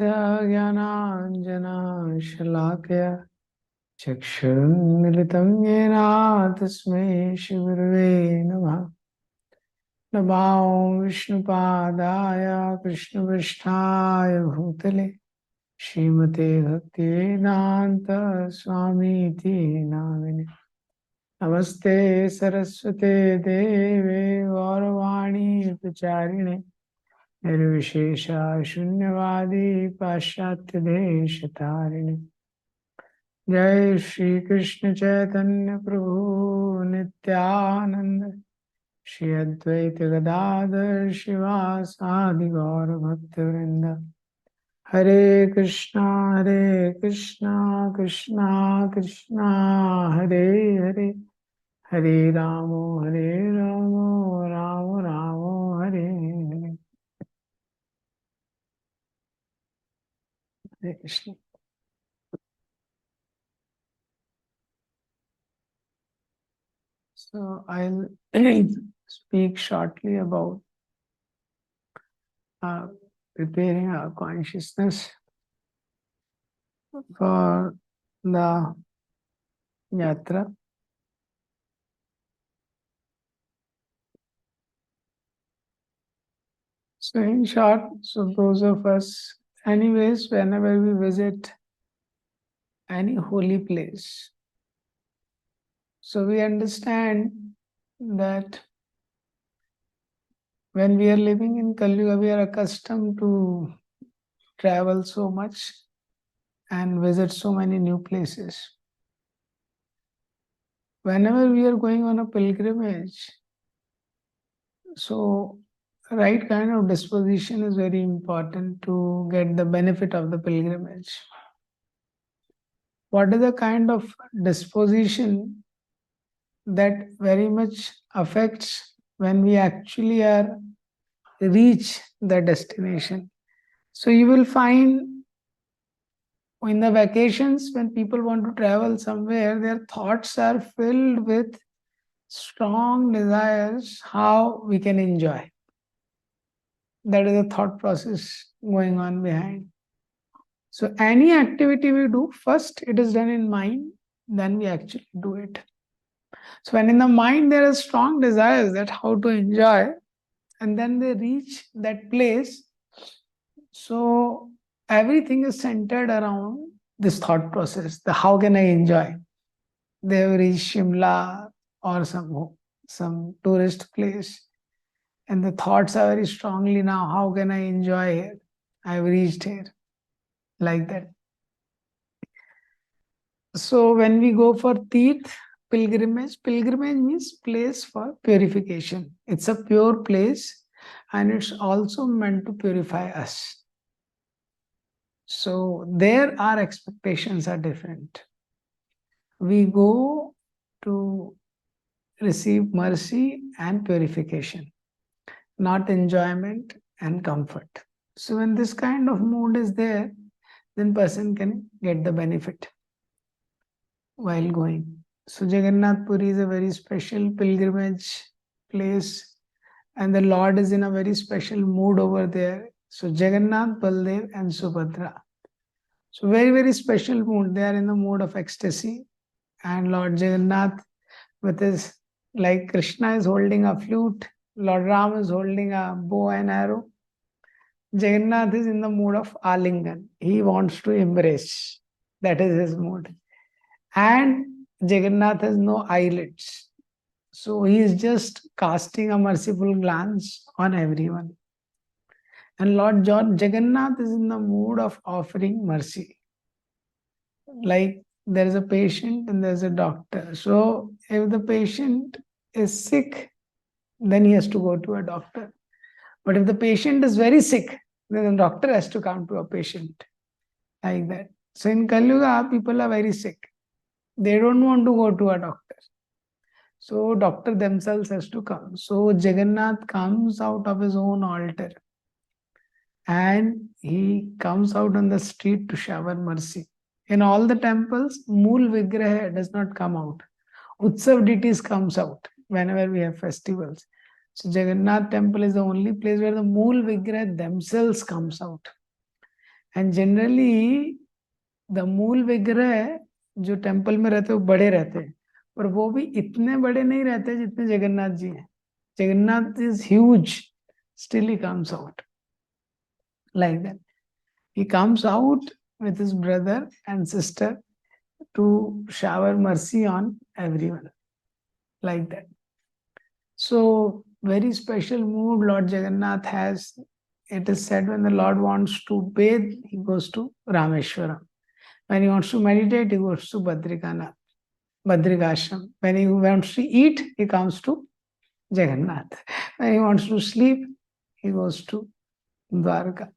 ज्ञानाञ्जनशलाकया चक्षुरुन्मिलितं येन तस्मै श्रीगुरवे नमः। नमो विष्णुपादाय कृष्णपृष्ठाय भूतले श्रीमते भक्तिवेदान्त स्वामीति नामिने। नमस्ते सरस्वते देवे गौरवाणी प्रचारिणे निर्विशेष शून्यवादी पाश्चात्य देशतारिणे। जय श्री कृष्ण चैतन्य प्रभु नित्यानंद श्री अद्वैत गदाधर शिवासादि गौर भक्तवृंद। हरे कृष्णा कृष्णा कृष्णा हरे हरे, हरे Ram Ram Ram Hare Hare. Hare Krishna. So I'll speak shortly about preparing our consciousness for the yatra. So in short, so those of us, anyways, whenever we visit any holy place, so we understand that when we are living in Kali Yuga, we are accustomed to travel so much and visit so many new places. Whenever we are going on a pilgrimage, so right kind of disposition is very important to get the benefit of the pilgrimage. What is the kind of disposition that very much affects when we actually are reach the destination? So you will find in the vacations when people want to travel somewhere, their thoughts are filled with strong desires how we can enjoy. That is the thought process going on behind. So any activity we do, first it is done in mind, then we actually do it. So when in the mind there are strong desires that how to enjoy, and then they reach that place, so everything is centered around this thought process, the how can I enjoy. They have reached Shimla or some tourist place, and the thoughts are very strongly now, how can I enjoy here? I've reached here. Like that. So when we go for Tirth, pilgrimage means place for purification. It's a pure place and it's also meant to purify us. So there our expectations are different. We go to receive mercy and purification, not enjoyment and comfort. So when this kind of mood is there, then person can get the benefit while going. So Jagannath Puri is a very special pilgrimage place and the Lord is in a very special mood over there. So Jagannath, Baldev and Subhadra. So very, very special mood. They are in the mood of ecstasy. And Lord Jagannath with his, like Krishna is holding a flute, Lord Ram is holding a bow and arrow. Jagannath is in the mood of Alingan. He wants to embrace. That is his mood. And Jagannath has no eyelids. So he is just casting a merciful glance on everyone. And Lord John Jagannath is in the mood of offering mercy. Like there is a patient and there is a doctor. So if the patient is sick, then he has to go to a doctor. But if the patient is very sick, then the doctor has to come to a patient. Like that. So in Kali Yuga, people are very sick. They don't want to go to a doctor. So doctor themselves has to come. So Jagannath comes out of his own altar and he comes out on the street to shower mercy. In all the temples, Mool Vigraha does not come out. Utsav deities comes out whenever we have festivals. So Jagannath temple is the only place where the Mool Vigraha themselves comes out. And generally the मूल विग्रह जो temple में रहते हैं वो बड़े रहते हैं, पर वो भी इतने बड़े नहीं रहते जितने जगन्नाथ जी हैं. Jagannath is huge, still he comes out like that. He comes out with his brother and sister to shower mercy on everyone, like that. So, very special mood Lord Jagannath has. It is said when the Lord wants to bathe, he goes to Rameshwaram. When he wants to meditate, he goes to Badrikanath, Badrikashram. When he wants to eat, he comes to Jagannath. When he wants to sleep, he goes to Dwarka.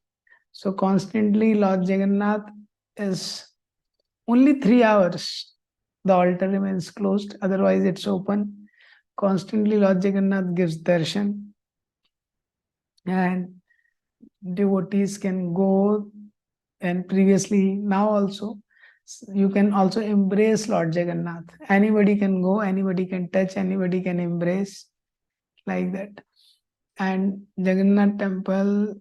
So constantly Lord Jagannath is only 3 hours. The altar remains closed, otherwise it's open. Constantly Lord Jagannath gives darshan, and devotees can go, and previously, now also, you can also embrace Lord Jagannath. Anybody can go, anybody can touch, anybody can embrace, like that. And Jagannath temple,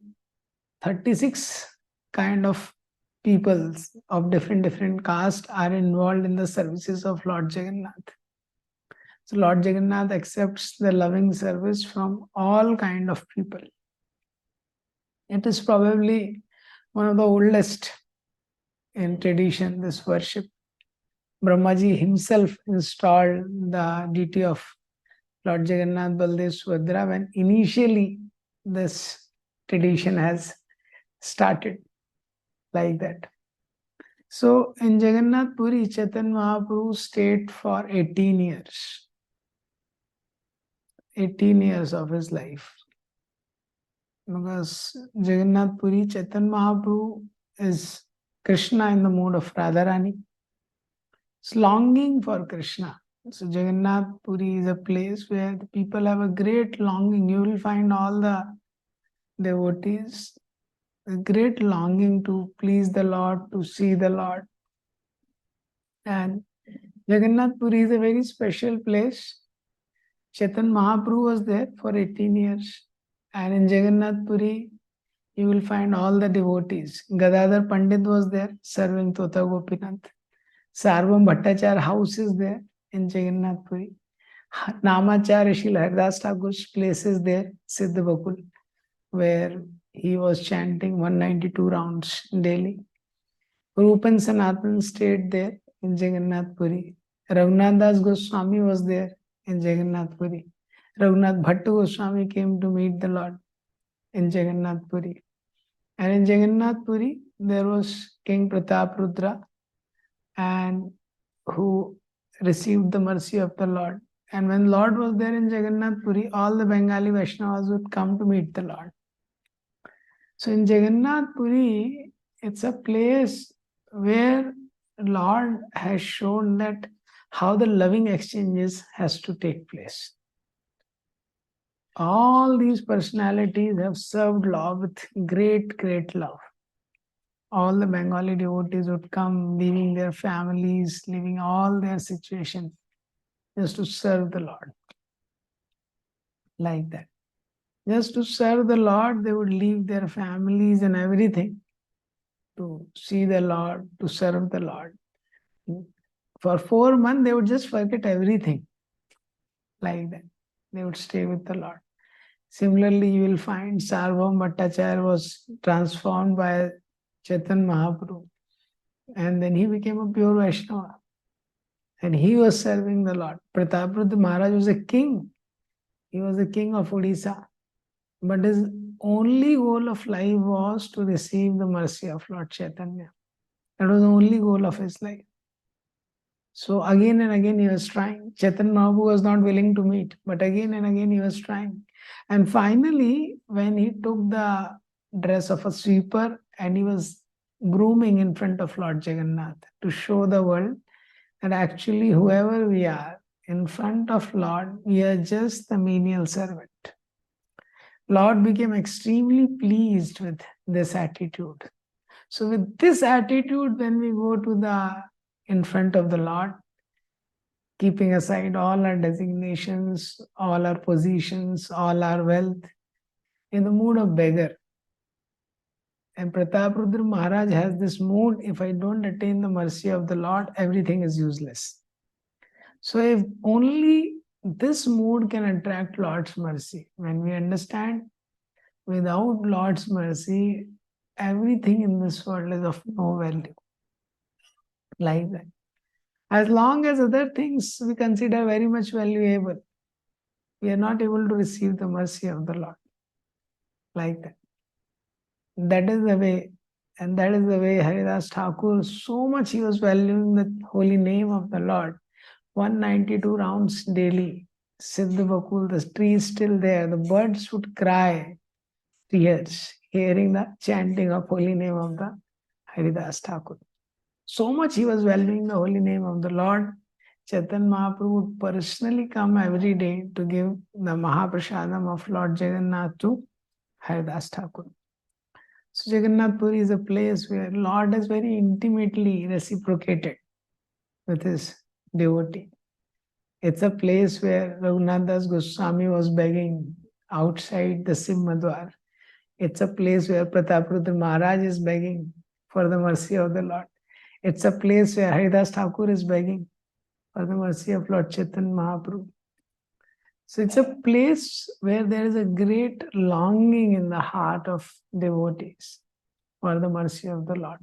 36 kind of peoples of different caste are involved in the services of Lord Jagannath. So Lord Jagannath accepts the loving service from all kind of people. It is probably one of the oldest in tradition, this worship. Brahmaji himself installed the deity of Lord Jagannath, Baldev, Subhadra when initially this tradition has started, like that. So in Jagannath Puri, Chaitanya Mahaprabhu stayed for 18 years. 18 years of his life. Because Jagannath Puri, Chaitanya Mahaprabhu is Krishna in the mood of Radharani. It's longing for Krishna. So Jagannath Puri is a place where the people have a great longing. You will find all the devotees, a great longing to please the Lord, to see the Lord. And Jagannath Puri is a very special place. Chaitanya Mahaprabhu was there for 18 years. And in Jagannath Puri, you will find all the devotees. Gadadhar Pandit was there serving Tota Gopinath. Sarvam Bhattacharya house is there in Jagannath Puri. Namacharya Shri Haridas Thakur's place is there, Siddha Bakul, where he was chanting 192 rounds daily. Rupan Sanatan stayed there in Jagannath Puri. Raghunath Das Goswami was there in Jagannath Puri. Raghunath Bhatta Goswami came to meet the Lord in Jagannath Puri. And in Jagannath Puri, there was King Pratap Rudra, and who received the mercy of the Lord. And when Lord was there in Jagannath Puri, all the Bengali Vaishnavas would come to meet the Lord. So in Jagannath Puri, it's a place where Lord has shown that how the loving exchanges has to take place. All these personalities have served Lord with great love. All the Bengali devotees would come, leaving their families, leaving all their situation, just to serve the Lord. Like that. Just to serve the Lord, they would leave their families and everything to see the Lord, to serve the Lord. For 4 months, they would just forget everything. Like that. They would stay with the Lord. Similarly, you will find Sarvam Bhattacharya was transformed by Chaitanya Mahaprabhu. And then he became a pure Vaishnava. And he was serving the Lord. Prataprudra Maharaj was a king. He was the king of Odisha. But his only goal of life was to receive the mercy of Lord Chaitanya. That was the only goal of his life. So again and again he was trying. Chaitanya Mahaprabhu was not willing to meet, but again and again he was trying. And finally, when he took the dress of a sweeper and he was brooming in front of Lord Jagannath to show the world that actually whoever we are, in front of Lord, we are just the menial servant. Lord became extremely pleased with this attitude. So with this attitude, when we go to the in front of the Lord, keeping aside all our designations, all our positions, all our wealth, in the mood of beggar, And Prataprudra Maharaj has this mood, if I don't attain the mercy of the Lord, everything is useless. So if only this mood can attract Lord's mercy, when we understand without Lord's mercy, everything in this world is of no value. Like that. As long as other things we consider very much valuable, we are not able to receive the mercy of the Lord. Like that. That is the way. And that is the way Haridas Thakur, so much he was valuing the holy name of the Lord. 192 rounds daily. Siddha Bakul, the tree is still there. The birds would cry tears, hearing the chanting of holy name of the Haridas Thakur. So much he was valuing the holy name of the Lord. Chaitanya Mahaprabhu would personally come every day to give the Mahaprasadam of Lord Jagannath to Haridas Thakur. So Jagannath Puri is a place where Lord is very intimately reciprocated with his devotee. It's a place where Raghunath Das Goswami was begging outside the Simhadwar. It's a place where Prataprudra Maharaj is begging for the mercy of the Lord. It's a place where Haridas Thakur is begging for the mercy of Lord Chaitanya Mahaprabhu. So it's a place where there is a great longing in the heart of devotees for the mercy of the Lord.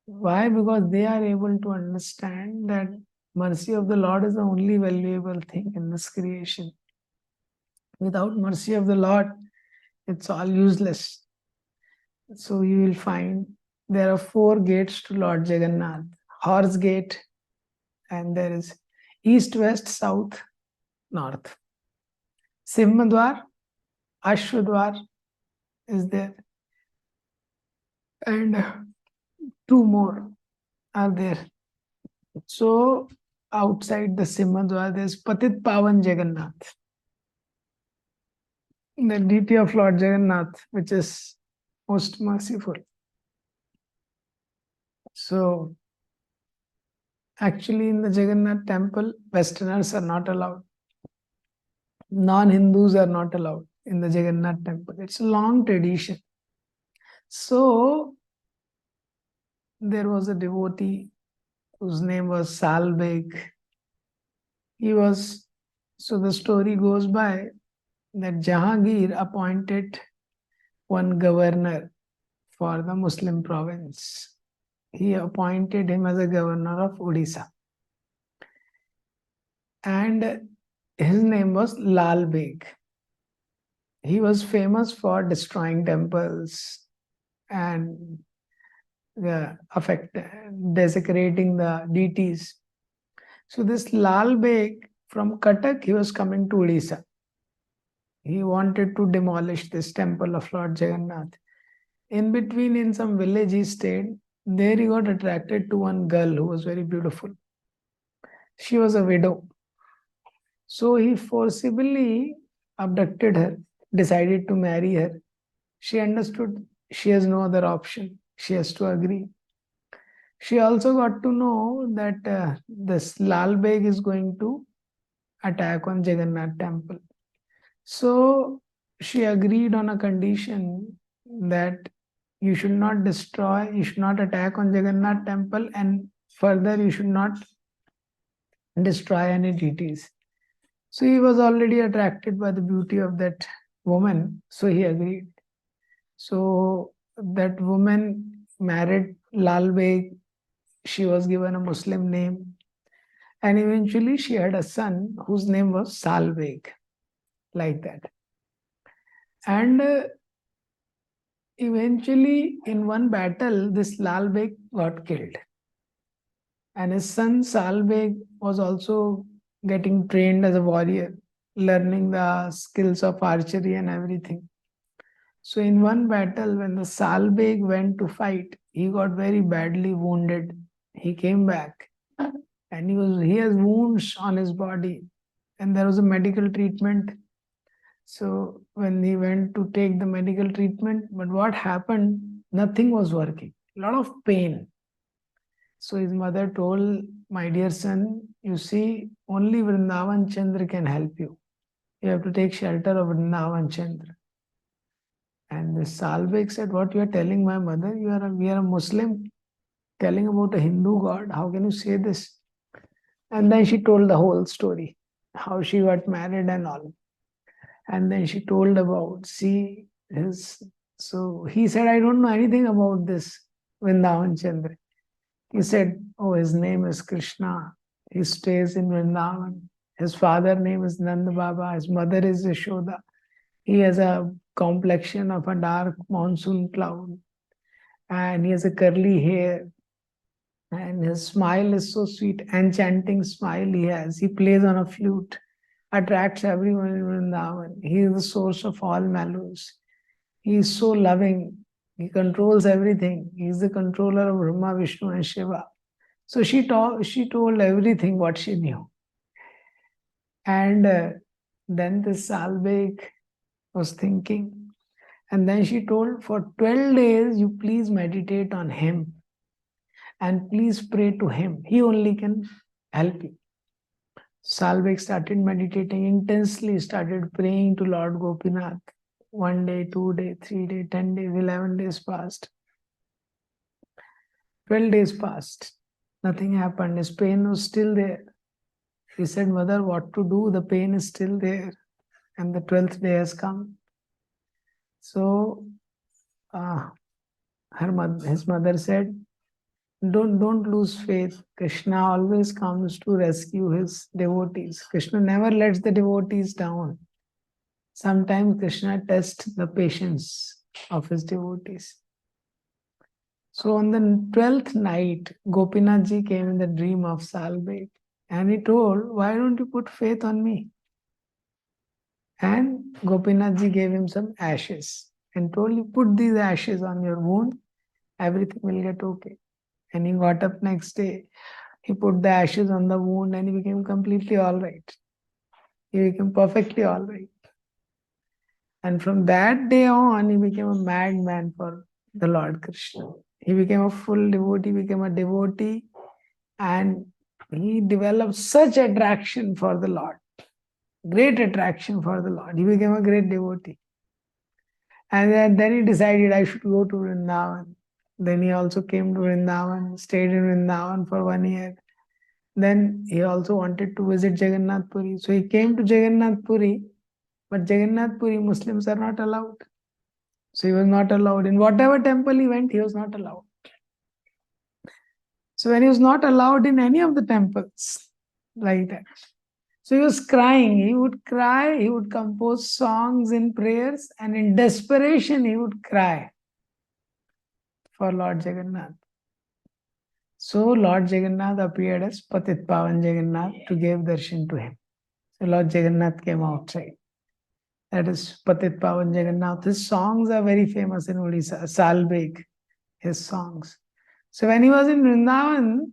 Why? Because they are able to understand that mercy of the Lord is the only valuable thing in this creation. Without mercy of the Lord, it's all useless. So you will find there are 4 gates to Lord Jagannath. Horse gate, and there is east, west, south, north. Simhadwar, Ashwadwar is there. And 2 more are there. So outside the Simhadwar, there's Patit Pavan Jagannath, the deity of Lord Jagannath, which is most merciful. So actually in the Jagannath temple, Westerners are not allowed. Non-Hindus are not allowed in the Jagannath temple. It's a long tradition. So there was a devotee whose name was Salbeg. So the story goes by that Jahangir appointed one governor for the Muslim province. He appointed him as a governor of Odisha. And his name was Lal Beg. He was famous for destroying temples and desecrating the deities. So this Lal Beg from Cuttack, he was coming to Odisha. He wanted to demolish this temple of Lord Jagannath. In between, in some village he stayed. There he got attracted to one girl who was very beautiful. She was a widow. So he forcibly abducted her, decided to marry her. She understood she has no other option. She has to agree. She also got to know that this Lal Beg is going to attack on Jagannath temple. So she agreed on a condition that you should not destroy, you should not attack on Jagannath temple, and further you should not destroy any deities. So he was already attracted by the beauty of that woman, so he agreed. So that woman married Lal Beg. She was given a Muslim name, and eventually she had a son whose name was Sal Beg, like that. And eventually in one battle, this Lal Beg got killed. And his son Sal Beg was also getting trained as a warrior, learning the skills of archery and everything. So in one battle, when the Sal Beg went to fight, he got very badly wounded. He came back and he has wounds on his body, and there was a medical treatment. So when he went to take the medical treatment, but what happened? Nothing was working. A lot of pain. So his mother told, my dear son, you see, only Vrindavan Chandra can help you. You have to take shelter of Vrindavan Chandra. And the Salbek said, what you are telling my mother? We are a Muslim telling about a Hindu god. How can you say this? And then she told the whole story, how she got married and all. And then she told about, see, his. So he said, I don't know anything about this Vrindavan Chandra. He said, oh, his name is Krishna. He stays in Vrindavan. His father name is Nanda Baba. His mother is Yashoda. He has a complexion of a dark monsoon cloud. And he has a curly hair. And his smile is so sweet, enchanting smile he has. He plays on a flute, attracts everyone in Vrindavan. He is the source of all mallows. He is so loving. He controls everything. He is the controller of Brahma, Vishnu, and Shiva. So she told everything what she knew. And then this Salbek was thinking. And then she told, for 12 days, you please meditate on him. And please pray to him. He only can help you. Salbek started meditating intensely, started praying to Lord Gopinath. 1 day, 2 day, 3 day, 10 days, 11 days passed. 12 days passed. Nothing happened. His pain was still there. He said, Mother, what to do? The pain is still there. And the 12th day has come. So his mother said, don't lose faith. Krishna always comes to rescue his devotees. Krishna never lets the devotees down. Sometimes Krishna tests the patience of his devotees. So on the 12th night, Gopinath ji came in the dream of Salbek and he told, why don't you put faith on me? And Gopinath ji gave him some ashes and told, you put these ashes on your wound, everything will get okay. And he got up next day. He put the ashes on the wound and he became completely all right. He became perfectly all right. And from that day on, he became a madman for the Lord Krishna. He became a full devotee, became a devotee, and he developed such attraction for the Lord. Great attraction for the Lord. He became a great devotee. And then he decided I should go to Vrindavan. Then he also came to Vrindavan, stayed in Vrindavan for 1 year. Then he also wanted to visit Jagannath Puri. So he came to Jagannath Puri, but Jagannath Puri Muslims are not allowed. So he was not allowed. In whatever temple he went, he was not allowed. So when he was not allowed in any of the temples, like that. So he was crying. He would cry, he would compose songs in prayers, and in desperation he would cry for Lord Jagannath. So Lord Jagannath appeared as Patit Pavan Jagannath to give darshan to him. So Lord Jagannath came outside. That is Patit Pavan Jagannath. His songs are very famous in Odisha. Salbek, his songs. So when he was in Vrindavan,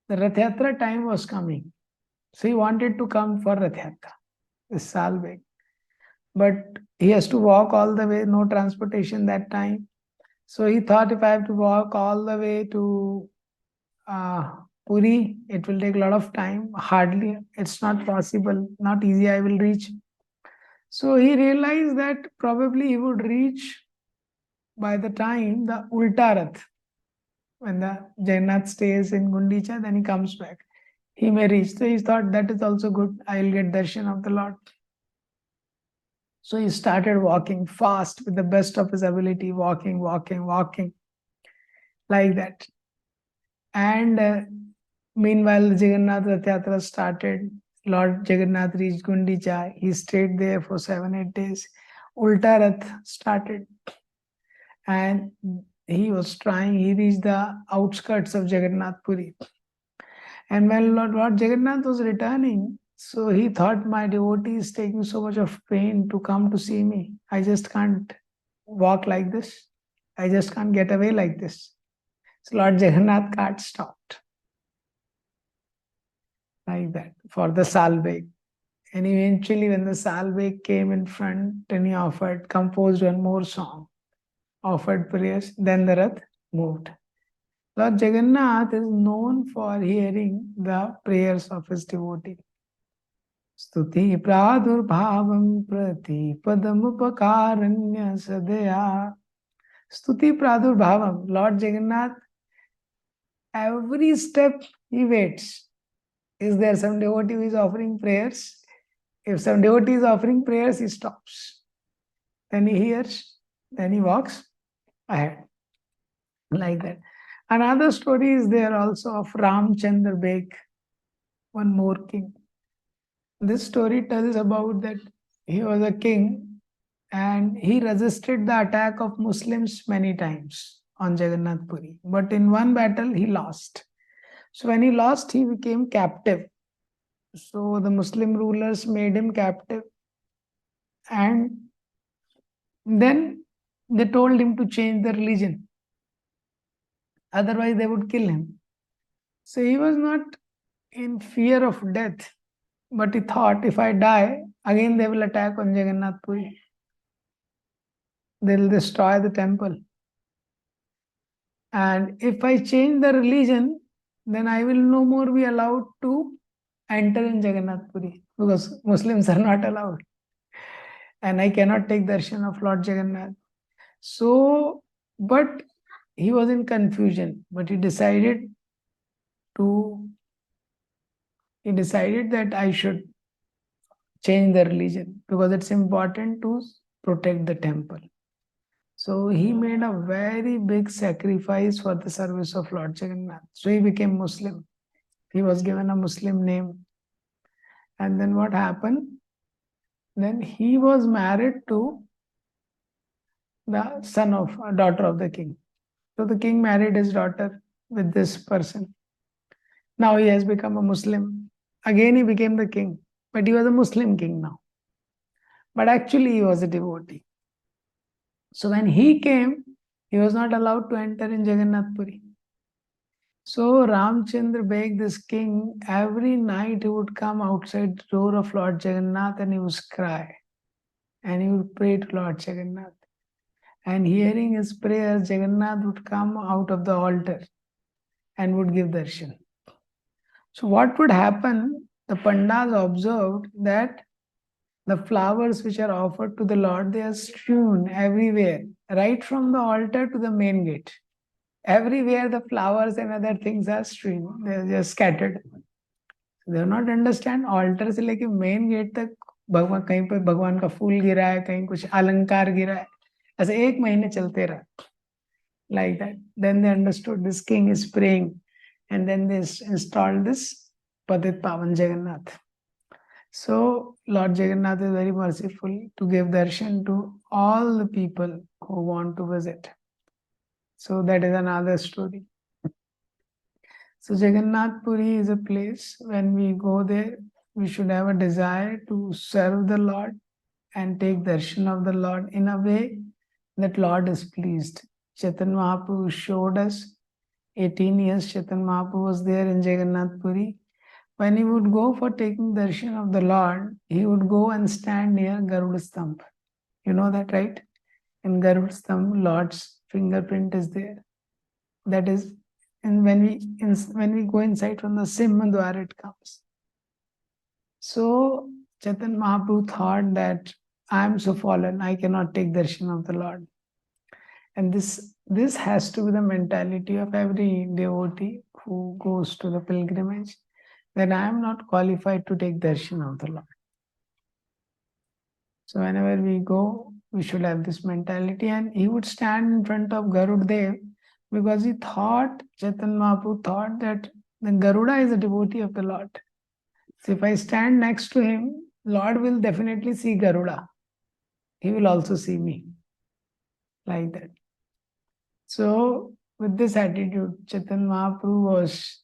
the Rath Yatra time was coming. So he wanted to come for Rath Yatra, this Salbek. But he has to walk all the way, no transportation that time. So he thought, if I have to walk all the way to Puri, it will take a lot of time. Hardly, it's not possible, not easy, I will reach. So he realized that probably he would reach by the time the Ulta Rath, when the Jagannath stays in Gundicha, then he comes back. He may reach. So he thought that is also good. I will get darshan of the Lord. So he started walking fast with the best of his ability, walking, like that. And meanwhile, the Jagannath Rath Yatra started. Lord Jagannath reached Gundicha. He stayed there for 7-8 days. Ulta Rath started. And he was trying, he reached the outskirts of Jagannath Puri. And when Lord Jagannath was returning, so he thought, my devotee is taking so much of pain to come to see me. I just can't walk like this. I just can't get away like this. So Lord Jagannath cart stopped. Like that, for the Salbek. And eventually when the Salbek came in front and he offered, composed one more song, offered prayers, then the Rath moved. Lord Jagannath is known for hearing the prayers of his devotee. Stuti pradurбhavam prati padamupakaranya sadaya. Stuti pradurбhavam. Lord Jagannath, every step he waits. Is there some devotee who is offering prayers? If some devotee is offering prayers, he stops. Then he hears, then he walks ahead. Like that. Another story is there also of Ramchandra Beg, one more king. This story tells about that he was a king and he resisted the attack of Muslims many times on Jagannath Puri. But in one battle, he lost. So when he lost, he became captive. So the Muslim rulers made him captive and then they told him to change the religion. Otherwise, they would kill him. So he was not in fear of death, but he thought, if I die, again they will attack on Jagannath Puri. They will destroy the temple. And if I change the religion, then I will no more be allowed to enter in Jagannath Puri because Muslims are not allowed. And I cannot take darshan of Lord Jagannath. So, but he was in confusion, but he decided that I should change the religion because it's important to protect the temple. So he made a very big sacrifice for the service of Lord Jagannath. So he became Muslim. He was given a Muslim name. And then what happened? Then he was married to the daughter of the king. So the king married his daughter with this person. Now he has become a Muslim. Again he became the king. But he was a Muslim king now. But actually he was a devotee. So when he came, he was not allowed to enter in Jagannath Puri. So Ramchandra Beg, this king, every night he would come outside the door of Lord Jagannath and he would cry. And he would pray to Lord Jagannath. And hearing his prayers, Jagannath would come out of the altar and would give darshan. So what would happen? The Pandas observed that the flowers which are offered to the Lord, they are strewn everywhere, right from the altar to the main gate. Everywhere the flowers and other things are strewn, they are just scattered. They do not understand altar से लेके main gate तक भगवान कहीं पे भगवान का फूल गिरा है, कहीं कुछ अलंकार गिरा है, ऐसे एक महीने चलते रहा. Like that. Then they understood this king is praying, and then they installed this Padit Pavan Jagannath. So Lord Jagannath is very merciful to give darshan to all the people who want to visit. So that is another story. So Jagannath Puri is a place, when we go there, we should have a desire to serve the Lord and take darshan of the Lord in a way that Lord is pleased. Chaitanya Mahaprabhu showed us, 18 years Chaitanya Mahaprabhu was there in Jagannath Puri. When he would go for taking darshan of the Lord, he would go and stand near Garuda Stambh. You know that, right? In Garuda Stambh, Lord's fingerprint is there. That is, and when we go inside from the Simhandwar, it comes. So Chaitanya Mahaprabhu thought that I am so fallen, I cannot take darshan of the Lord. And this has to be the mentality of every devotee who goes to the pilgrimage, that I am not qualified to take darshan of the Lord. So whenever we go, we should have this mentality. And he would stand in front of Garudev because he thought, Chaitanya Mahaprabhu thought that the Garuda is a devotee of the Lord. So if I stand next to him, Lord will definitely see Garuda. He will also see me. Like that. So with this attitude, Chaitanya Mahaprabhu was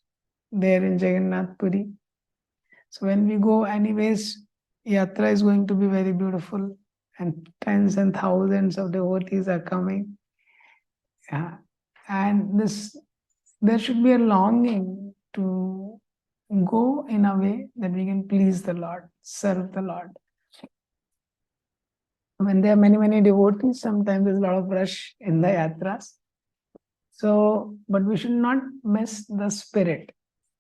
there in Jagannath Puri. So when we go, anyways, Yatra is going to be very beautiful, and tens and thousands of devotees are coming. Yeah. And there should be a longing to go in a way that we can please the Lord, serve the Lord. When there are many, many devotees, sometimes there's a lot of rush in the yatras. So, but we should not miss the spirit.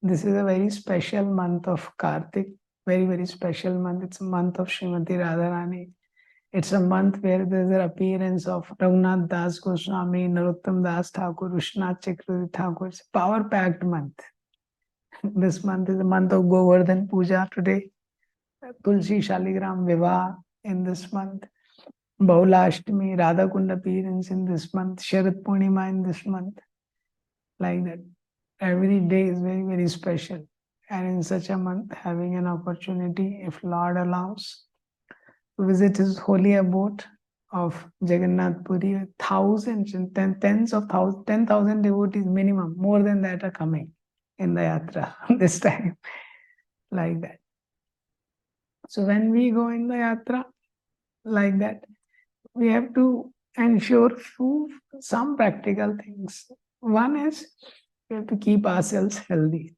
This is a very special month of Kartik. Very, very special month. It's a month of Srimati Radharani. It's a month where there's an appearance of Raghunath Das Goswami, Narottam Das Thakur, Vishwanath Chakravarti Thakur. It's a power-packed month. This month is the month of Govardhan Puja today. Tulsi Shaligram Vivah in this month. Bahula Ashtami, Radha Kund appearance in this month. Sharad Purnima in this month. Like that. Every day is very, very special. And in such a month, having an opportunity, if Lord allows, to visit his holy abode of Jagannath Puri, thousands and tens of thousands, 10,000 devotees minimum, more than that are coming in the yatra this time, like that. So when we go in the yatra, like that, we have to ensure some practical things. One is we have to keep ourselves healthy,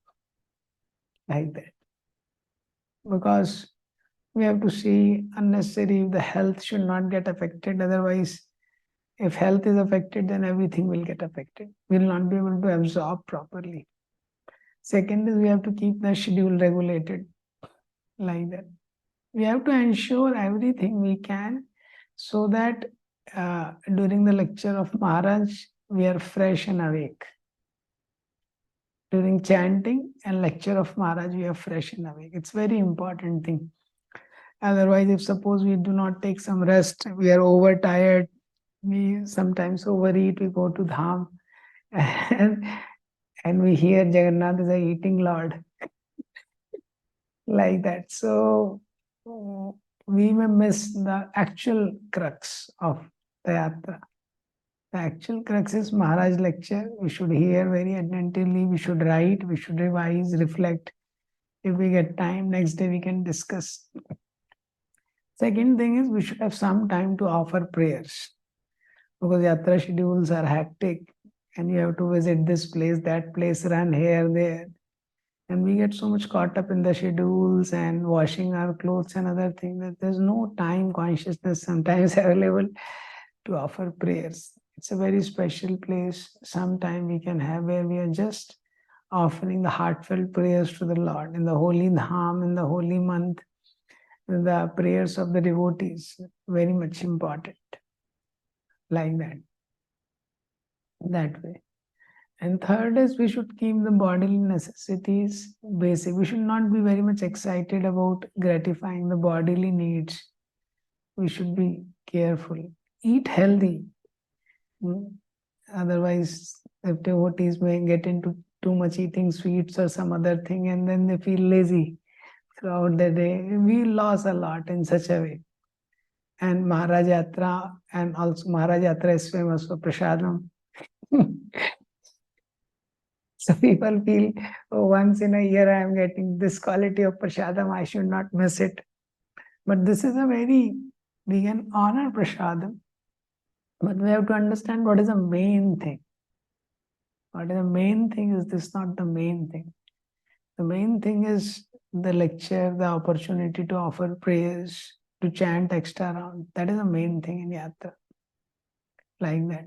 like that. Because we have to see unnecessary, the health should not get affected. Otherwise, if health is affected, then everything will get affected. We will not be able to absorb properly. Second is we have to keep the schedule regulated, like that. We have to ensure everything we can so that during the lecture of Maharaj, we are fresh and awake. During chanting and lecture of Maharaj, we are fresh and awake. It's very important thing. Otherwise, if suppose we do not take some rest, we are overtired, we sometimes overeat, we go to Dham and we hear Jagannath is a eating Lord. Like that. So we may miss the actual crux of the yatra. The actual crux is Maharaj lecture. We should hear very attentively, we should write, we should revise, reflect. If we get time, next day we can discuss. Second thing is we should have some time to offer prayers. Because yatra schedules are hectic and you have to visit this place, that place, run here, there. And we get so much caught up in the schedules and washing our clothes and other things that there's no time consciousness sometimes available to offer prayers. It's a very special place. Sometime we can have where we are just offering the heartfelt prayers to the Lord in the holy Dham, in the holy month. The prayers of the devotees, very much important. Like that. That way. And third is we should keep the bodily necessities basic. We should not be very much excited about gratifying the bodily needs. We should be careful. Eat healthy. Otherwise, if devotees may get into too much eating sweets or some other thing and then they feel lazy throughout the day, we lose a lot in such a way. And Maharaj Yatra, and also Maharaj Yatra is famous for prasadam. So people feel, oh, once in a year I am getting this quality of prasadam, I should not miss it. But this is we can honor prasadam, but we have to understand what is the main thing. What is the main thing? Is this not the main thing? The main thing is the lecture, the opportunity to offer prayers, to chant extra round. That is the main thing in yatra. Like that.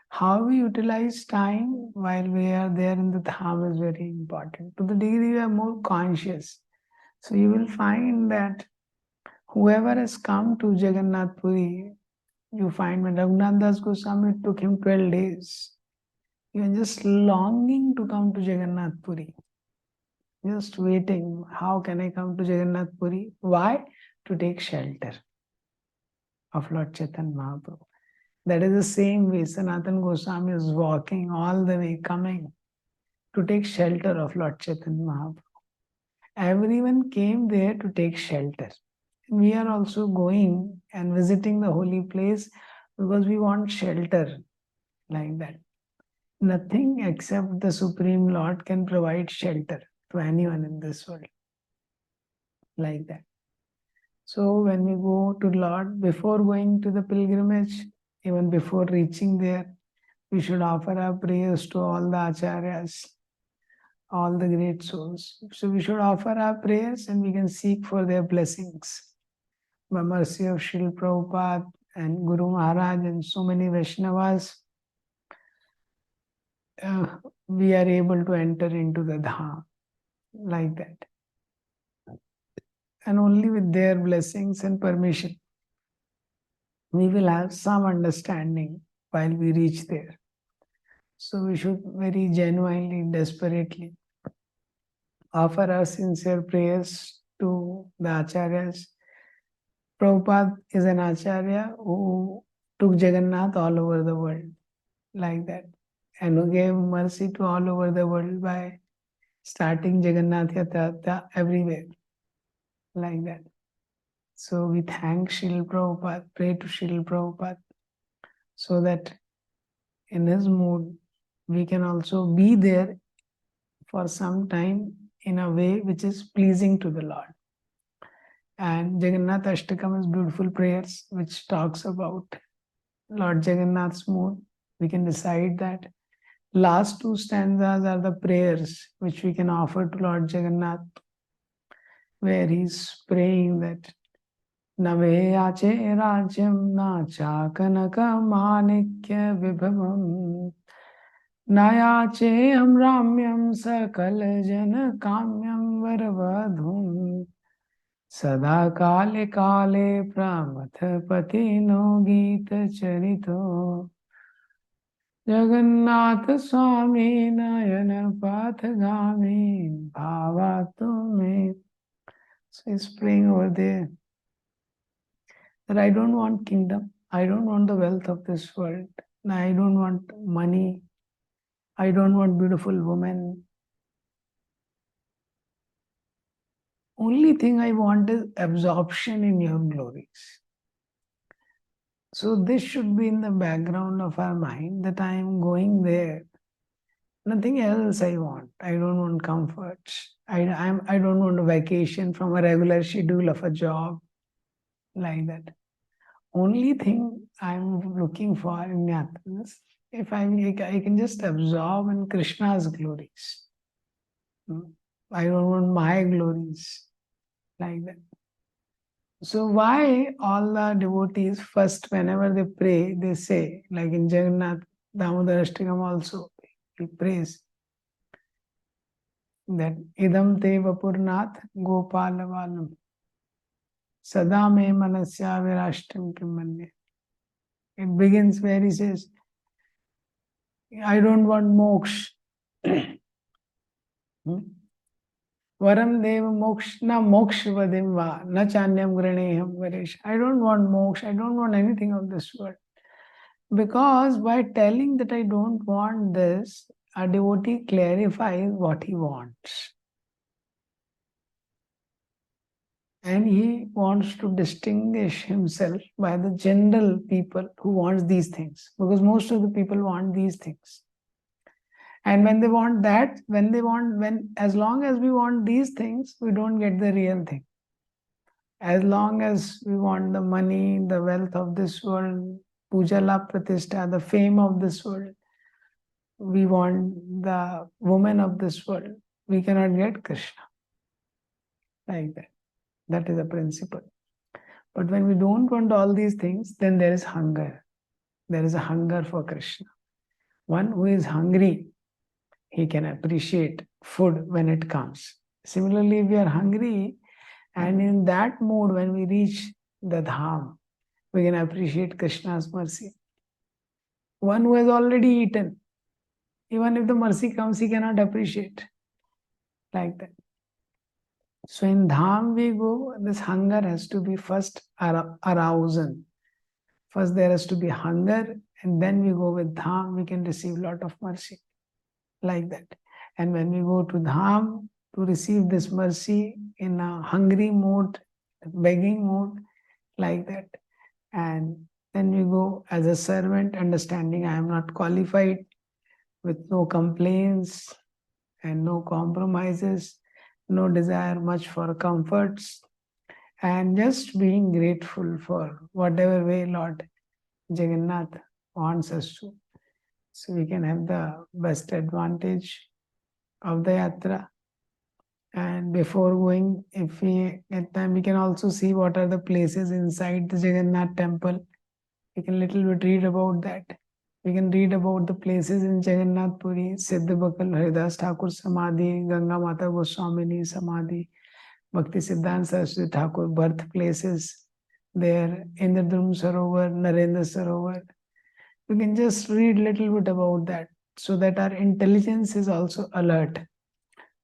How we utilize time while we are there in the Dham is very important. To the degree we are more conscious. So you will find that whoever has come to Jagannath Puri, you find when Raghunath Das Goswami, it took him 12 days. You are just longing to come to Jagannath Puri. Just waiting. How can I come to Jagannath Puri? Why? To take shelter of Lord Chaitanya Mahaprabhu. That is the same way Sanatan Goswami is walking all the way, coming to take shelter of Lord Chaitanya Mahaprabhu. Everyone came there to take shelter. We are also going and visiting the holy place because we want shelter, like that. Nothing except the Supreme Lord can provide shelter to anyone in this world, like that. So when we go to Lord, before going to the pilgrimage, even before reaching there, we should offer our prayers to all the acharyas, all the great souls. So we should offer our prayers and we can seek for their blessings. By mercy of Srila Prabhupada and Guru Maharaj and so many Vaishnavas, we are able to enter into the Dham, like that. and only with their blessings and permission we will have some understanding while we reach there. So we should very genuinely, desperately offer our sincere prayers to the Acharyas. Prabhupada is an Acharya who took Jagannath all over the world, like that, and who gave mercy to all over the world by starting Jagannath Yatra everywhere, like that. So we thank Srila Prabhupada, pray to Srila Prabhupada, so that in his mood we can also be there for some time in a way which is pleasing to the Lord. And Jagannath Ashtakam is beautiful prayers which talks about Lord Jagannath's mood. We can decide that last two stanzas are the prayers which we can offer to Lord Jagannath, where he's praying that Nave ache rajyam na chakanaka manikya vibhavam nayache ramyam sakal jana kamyam varavadhum sada kale kale pramath patino gita charito Jagannath Swami Nayana Pathagami Bhavato me. So he's praying over there that I don't want kingdom, I don't want the wealth of this world, I don't want money, I don't want beautiful women. Only thing I want is absorption in your glories. So this should be in the background of our mind that I am going there. Nothing else I want. I don't want comforts. I don't want a vacation from a regular schedule of a job, like that. Only thing I'm looking for in Yatra is if I can just absorb in Krishna's glories. I don't want my glories, like that. So why all the devotees first, whenever they pray, they say, like in Jagannath, Damodar Ashtakam also, he prays that idam te vapurnath gopalavalam sada me manasya virashtam kimanye. It begins where he says, I don't want moksha. Varam deva moksha na moksha vadim va na chanyam graneham varesh. I don't want moksha, I don't want anything of this world. Because by telling that I don't want this, a devotee clarifies what he wants. And he wants to distinguish himself by the general people who wants these things. Because most of the people want these things. And when they want that, as long as we want these things, we don't get the real thing. As long as we want the money, the wealth of this world, puja la pratishtha, the fame of this world, we want the woman of this world, we cannot get Krishna. Like that. That is the principle. But when we don't want all these things, then there is hunger. There is a hunger for Krishna. One who is hungry, he can appreciate food when it comes. Similarly, if we are hungry, and in that mood, when we reach the Dham, we can appreciate Krishna's mercy. One who has already eaten, even if the mercy comes, he cannot appreciate. Like that. So in Dham we go, this hunger has to be first arousal. First there has to be hunger, and then we go with Dham, we can receive a lot of mercy. Like that. And when we go to Dham to receive this mercy in a hungry mood, begging mood, like that. And then we go as a servant, understanding I am not qualified, with no complaints and no compromises, no desire much for comforts, and just being grateful for whatever way Lord Jagannath wants us to. So we can have the best advantage of the yatra. And before going, if we get time, we can also see what are the places inside the Jagannath temple. We can little bit read about that. We can read about the places in Jagannath Puri, Siddha Bakal Haridas Thakur Samadhi, Ganga Mata Goswamini Samadhi, Bhakti Siddhanta Saraswati Thakur birthplaces there, Indradrum Sarovar, Narendra Sarovar. We can just read little bit about that so that our intelligence is also alert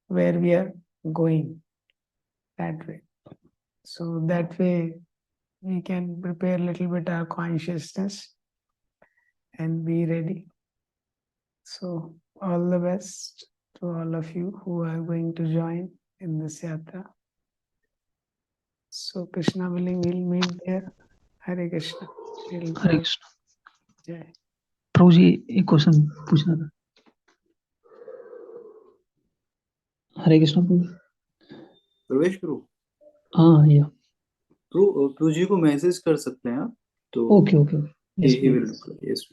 where we are going that way. So that way we can prepare little bit our consciousness and be ready. So all the best to all of you who are going to join in this yatra. So Krishna willing, we'll meet there. Hare Krishna. Hare Krishna. Jai. प्रभु जी एक question पूछना था। हरे कृष्ण प्रभु। प्रवेश करो। हाँ या प्रभु जी को message कर सकते हैं आप तो okay okay he will reply. Yes.